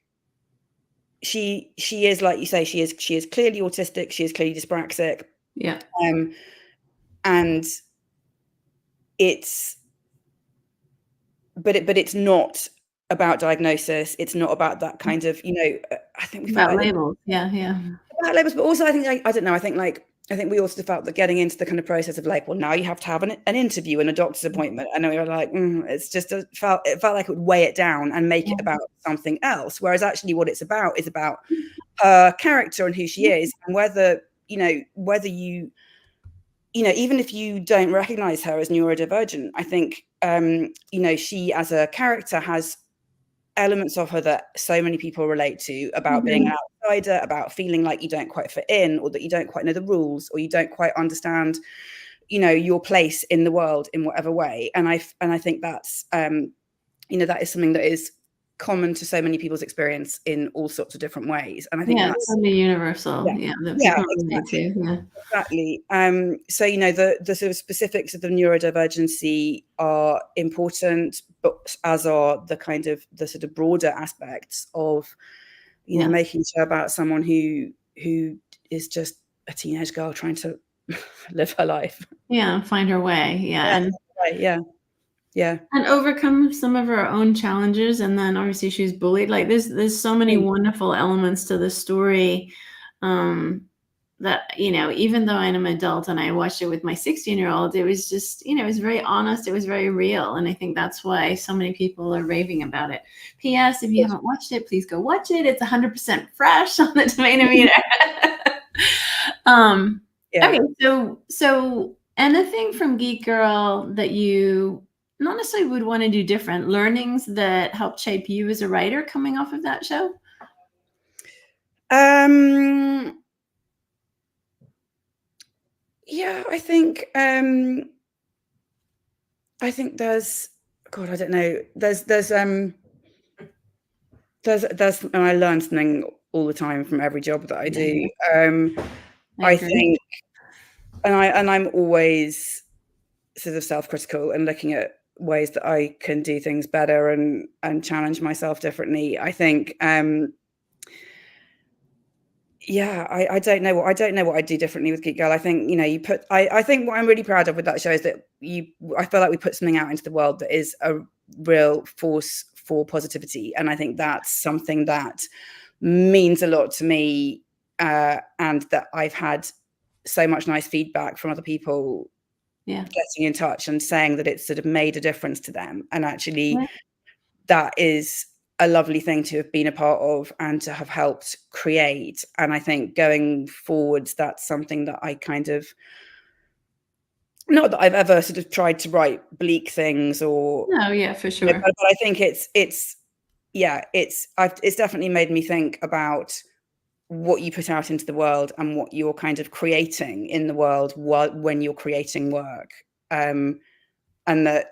she is, like you say, she is clearly autistic. She is clearly dyspraxic. Yeah. And it's, but it's not about diagnosis. It's not about that kind of, you know, I think we felt About labels. Yeah. about labels, but also I think, I don't know, I think we also felt that getting into the kind of process of like, well, now you have to have an interview and a doctor's appointment, and we were like, it's just it felt like it would weigh it down and make it about something else. Whereas actually what it's about is about her character and who she is, and whether you, you know, even if you don't recognize her as neurodivergent, I think, you know, she as a character has elements of her that so many people relate to, about being an outsider, about feeling like you don't quite fit in, or that you don't quite know the rules, or you don't quite understand, you know, your place in the world in whatever way. And I think that's, you know, that is something that is common to so many people's experience in all sorts of different ways. And I think that's totally universal. Exactly. Exactly. So, you know, the sort of specifics of the neurodivergency are important, but as are the kind of the sort of broader aspects of, you know, making sure about someone who is just a teenage girl trying to live her life. Yeah, find her way. And overcome some of her own challenges. And then obviously she's bullied. Like there's so many wonderful elements to the story, that, you know, even though I'm an adult and I watched it with my 16-year-old, it was just, you know, it was very honest. It was very real. And I think that's why so many people are raving about it. P.S. If you haven't watched it, please go watch it. It's 100% fresh on the tomato meter. Okay. So anything from Geek Girl that you not necessarily would want to do different, learnings that helped shape you as a writer coming off of that show? Yeah, I think there's, God, I don't know. There's and I learn something all the time from every job that I do. I think, and I'm always sort of self-critical and looking at ways that I can do things better and challenge myself differently. I think, yeah, I don't know what I'd do differently with Geek Girl. I think, you know, I think what I'm really proud of with that show is that I feel like we put something out into the world that is a real force for positivity. And I think that's something that means a lot to me, and that I've had so much nice feedback from other people getting in touch and saying that it's sort of made a difference to them. And actually that is a lovely thing to have been a part of and to have helped create. And I think going forwards, that's something that I kind of, not that I've ever sort of tried to write bleak things or for sure. But I think it's definitely made me think about what you put out into the world and what you're kind of creating in the world when you're creating work. And that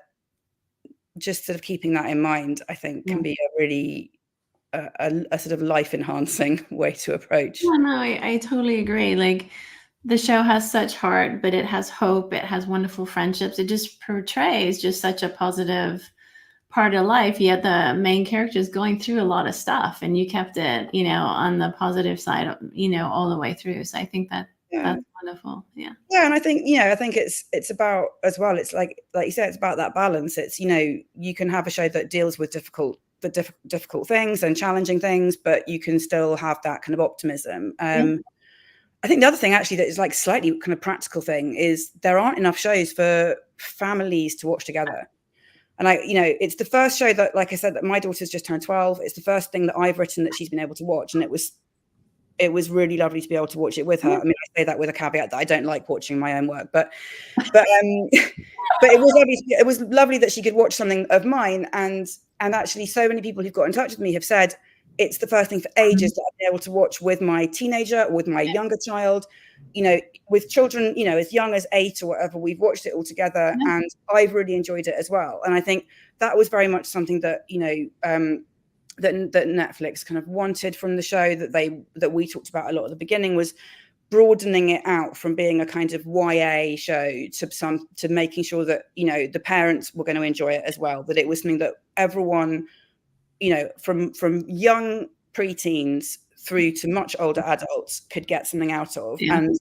just sort of keeping that in mind, I think, can be a really a sort of life enhancing way to approach. Yeah, no, I totally agree. Like, the show has such heart, but it has hope. It has wonderful friendships. It just portrays just such a positive part of life, yet the main character is going through a lot of stuff, and you kept it, you know, on the positive side, you know, all the way through. So I think that that's wonderful. Yeah, and I think, you know, I think it's about, as well, it's like you said, it's about that balance. It's, you know, you can have a show that deals with difficult things and challenging things, but you can still have that kind of optimism. I think the other thing actually that is like slightly kind of practical thing is there aren't enough shows for families to watch together. And you know, it's the first show that, like I said, that my daughter's just turned 12. It's the first thing that I've written that she's been able to watch. And it was really lovely to be able to watch it with her. I mean, I say that with a caveat that I don't like watching my own work, but it was lovely that she could watch something of mine. And actually so many people who've got in touch with me have said, it's the first thing for ages that I've been able to watch with my teenager or with my younger child, you know, with children, you know, as young as 8 or whatever. We've watched it all together and I've really enjoyed it as well. And I think that was very much something that, you know, that Netflix kind of wanted from the show, that we talked about a lot at the beginning, was broadening it out from being a kind of YA show to making sure that, you know, the parents were going to enjoy it as well, that it was something that everyone, you know, from young preteens through to much older adults could get something out of. And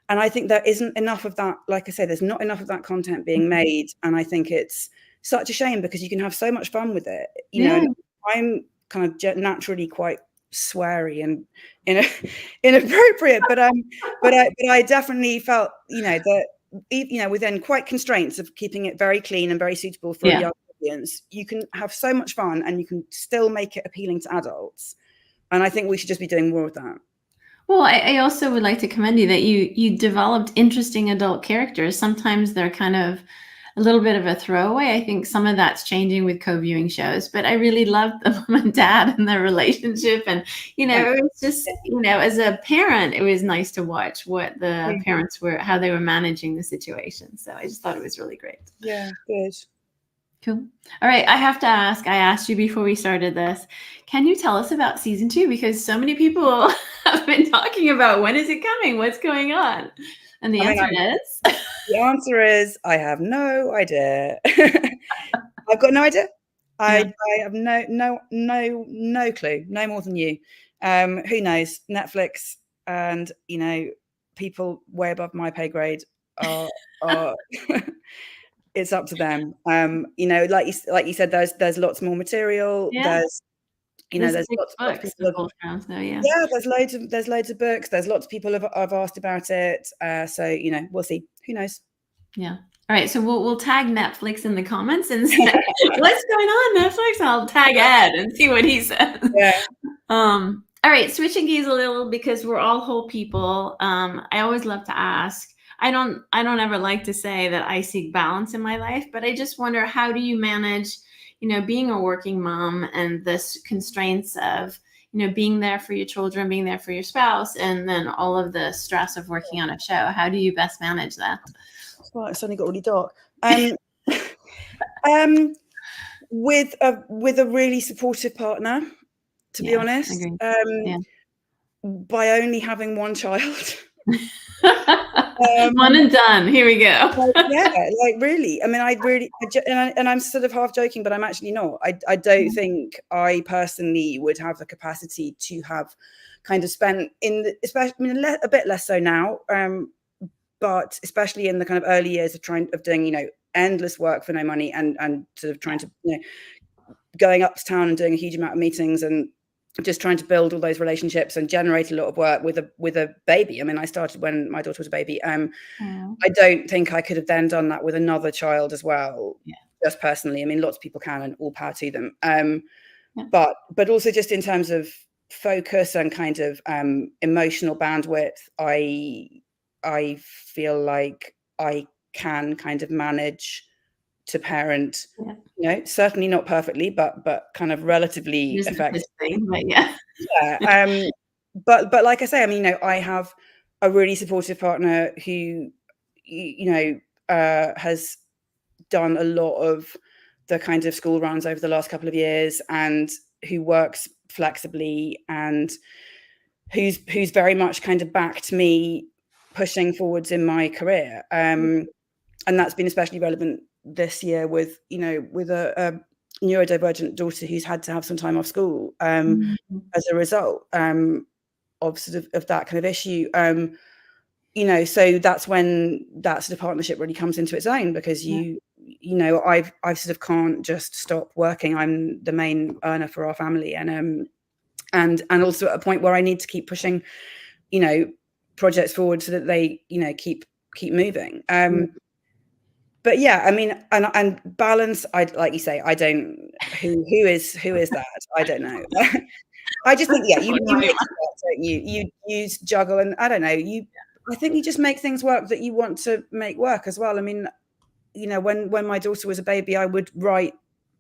I think there isn't enough of that. Like I said, there's not enough of that content being made. And I think it's such a shame because you can have so much fun with it. You know, I'm kind of naturally quite sweary and inappropriate, but I definitely felt, you know, that, you know, within quite constraints of keeping it very clean and very suitable for a young audience, you can have so much fun and you can still make it appealing to adults. And I think we should just be doing more of that. Well, I also would like to commend you that you developed interesting adult characters. Sometimes they're kind of a little bit of a throwaway. I think some of that's changing with co-viewing shows, but I really loved the mom and dad and their relationship. And, you know, it was just, you know, as a parent, it was nice to watch what the parents were, how they were managing the situation. So I just thought it was really great. Yeah, good. Cool. All right. I have to ask, I asked you before we started this, can you tell us about season 2? Because so many people have been talking about, when is it coming? What's going on? And the answer is, I have no idea. I've got no idea. I have no clue, no more than you. Who knows? Netflix and, you know, people way above my pay grade are it's up to them. You know, like you said, there's lots more material. There's, you know, there's lots of people. There's loads of books. There's lots of people have asked about it. So, you know, we'll see. Who knows? Yeah. All right. So we'll tag Netflix in the comments and say, what's going on, Netflix? I'll tag Ed and see what he says. Yeah. All right. Switching gears a little, because we're all whole people. I always love to ask, I don't ever like to say that I seek balance in my life, but I just wonder, how do you manage, you know, being a working mom and the constraints of, you know, being there for your children, being there for your spouse, and then all of the stress of working on a show? How do you best manage that? Well, it's suddenly got really dark. With a really supportive partner, to be honest. By only having one child, One and done. Here we go. Yeah, like really. I mean, and I'm sort of half joking, but I'm actually not. I don't think I personally would have the capacity to have kind of spent especially, I mean, a bit less so now, but especially in the kind of early years of doing, endless work for no money and sort of trying to, going up to town and doing a huge amount of meetings and just trying to build all those relationships and generate a lot of work with a baby. I mean, I started when my daughter was a baby. I don't think I could have then done that with another child as well. Yeah. Just personally. I mean, lots of people can, and all power to them. But also just in terms of focus and kind of emotional bandwidth, I feel like I can kind of manage to parent, certainly not perfectly, but kind of relatively effectively. But yeah. But like I say, I mean, I have a really supportive partner who, has done a lot of the kind of school runs over the last couple of years, and who works flexibly, and who's very much kind of backed me pushing forwards in my career. And that's been especially relevant this year with a neurodivergent daughter who's had to have some time off school as a result of sort of that kind of issue. So that's when that sort of partnership really comes into its own, because I sort of can't just stop working. I'm the main earner for our family, and also at a point where I need to keep pushing, projects forward so that they, keep moving. But yeah, I mean, and balance, like you say, I don't, who is that? I don't know. I just think, you make it work, don't you? You juggle, and I don't know, I think you just make things work that you want to make work as well. I mean, when my daughter was a baby, I would write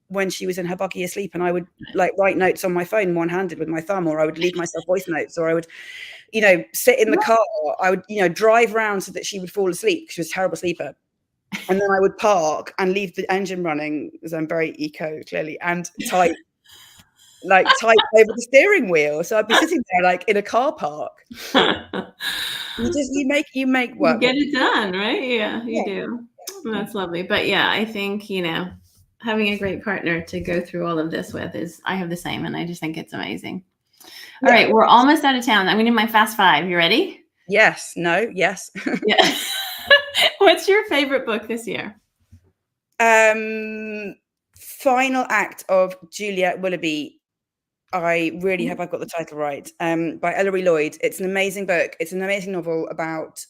when she was in her buggy asleep, and I would write notes on my phone one-handed with my thumb, or I would leave myself voice notes, or I would, sit in the car. I would, drive around so that she would fall asleep. She was a terrible sleeper. And then I would park and leave the engine running, because I'm very eco, clearly, and type over the steering wheel. So I'd be sitting there in a car park. You make work. You get it done, right? Yeah, you do. That's lovely. But yeah, I think, having a great partner to go through all of this with I have the same, and I just think it's amazing. All right, we're almost out of town. I'm going to do my fast five. You ready? Yes. No. Yes. Yeah. What's your favorite book this year? Final Act of Juliet Willoughby. I really hope I've got the title right. By Ellery Lloyd. It's an amazing book. It's an amazing novel about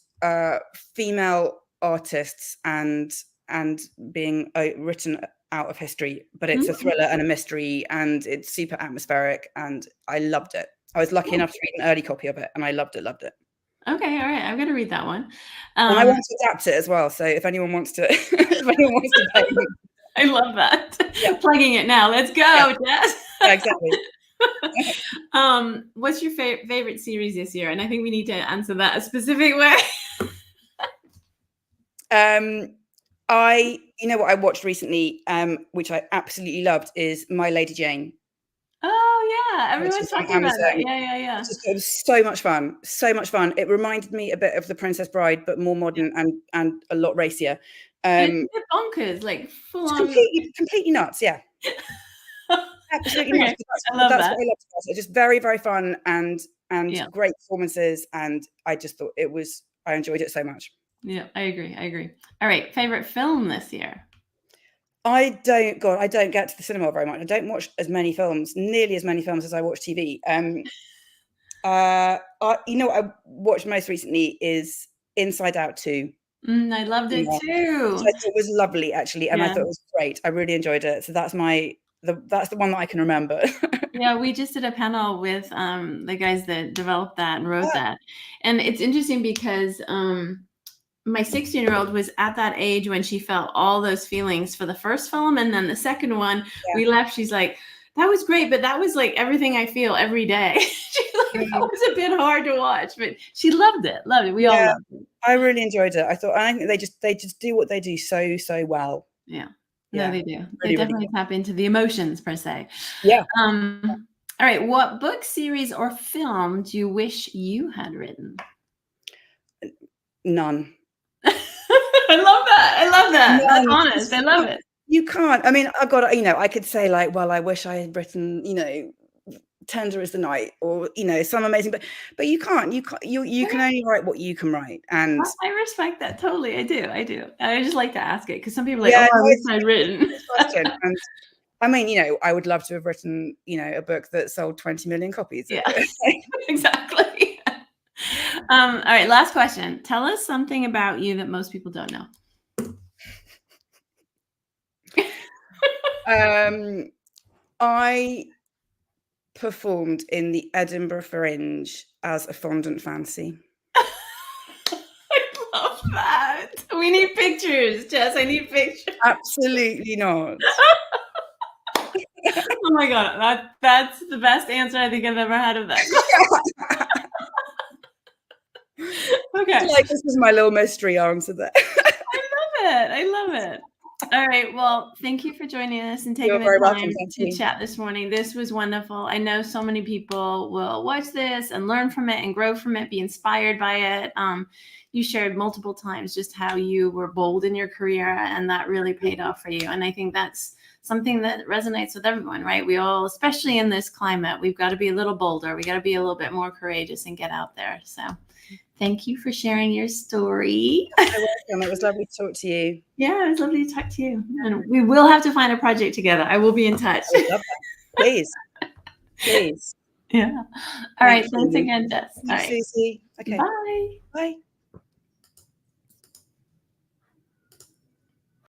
female artists and being written out of history. But it's a thriller and a mystery, and it's super atmospheric, and I loved it. I was lucky enough to read an early copy of it, and I loved it. Okay, all right. I'm going to read that one. And I want to adapt it as well. So if anyone wants to, pay me. I love that. Plugging it now. Let's go, Jess. Yeah, exactly. What's your favorite series this year? And I think we need to answer that a specific way. What I watched recently, which I absolutely loved, is My Lady Jane. Oh yeah, everyone's talking about that. Yeah. It was so much fun. It reminded me a bit of The Princess Bride, but more modern and a lot racier. It's bonkers, full on. Completely nuts. Yeah. Absolutely nuts. I love that. What I loved about it. Just very, very fun and great performances, and I just thought I enjoyed it so much. Yeah, I agree. All right, favorite film this year? I don't get to the cinema very much. I don't watch nearly as many films as I watch TV. What I watched most recently is Inside Out 2. I loved it too. Which I thought was lovely, actually, and I thought it was great. I really enjoyed it. So that's that's the one that I can remember. Yeah, we just did a panel with the guys that developed that and wrote that, and it's interesting because my 16-year-old was at that age when she felt all those feelings for the first film, and then the second one we left. She's like, that was great, but that was everything I feel every day. She's like, that was a bit hard to watch, but she loved it. We all loved it. I really enjoyed it. I think they just do what they do so well. Yeah. No, they do. They definitely tap into the emotions per se. Yeah. All right. What book, series, or film do you wish you had written? None. I love that. I love that. None. That's honest. I love it. You can't. I mean, I've got, I could say like, well, I wish I had written, Tender as the Night, or some amazing, but you can't. You can only write what you can write. And I respect that totally. I do. I just like to ask it because some people are like, yeah, oh, I wish I'd written. Question. And I mean, I would love to have written, a book that sold 20 million copies. Yeah, exactly. All right, last question. Tell us something about you that most people don't know. I performed in the Edinburgh Fringe as a fondant fancy. I love that. We need pictures, Jess. I need pictures. Absolutely not. Oh my God, that's the best answer I think I've ever had of that. Okay. Like, this is my little mystery answer there. I love it. All right. Well, thank you for joining us and taking the time to chat this morning. This was wonderful. I know so many people will watch this and learn from it and grow from it, be inspired by it. You shared multiple times just how you were bold in your career, and that really paid off for you. And I think that's something that resonates with everyone, right? We all, especially in this climate, we've got to be a little bolder. We got to be a little bit more courageous and get out there. So thank you for sharing your story. You're welcome. It was lovely to talk to you. Yeah, it was lovely to talk to you. And we will have to find a project together. I will be in touch. I would love that. Please. Please. Yeah. All right. Thanks again, Jess. All right. Susie. Okay. Bye. Bye.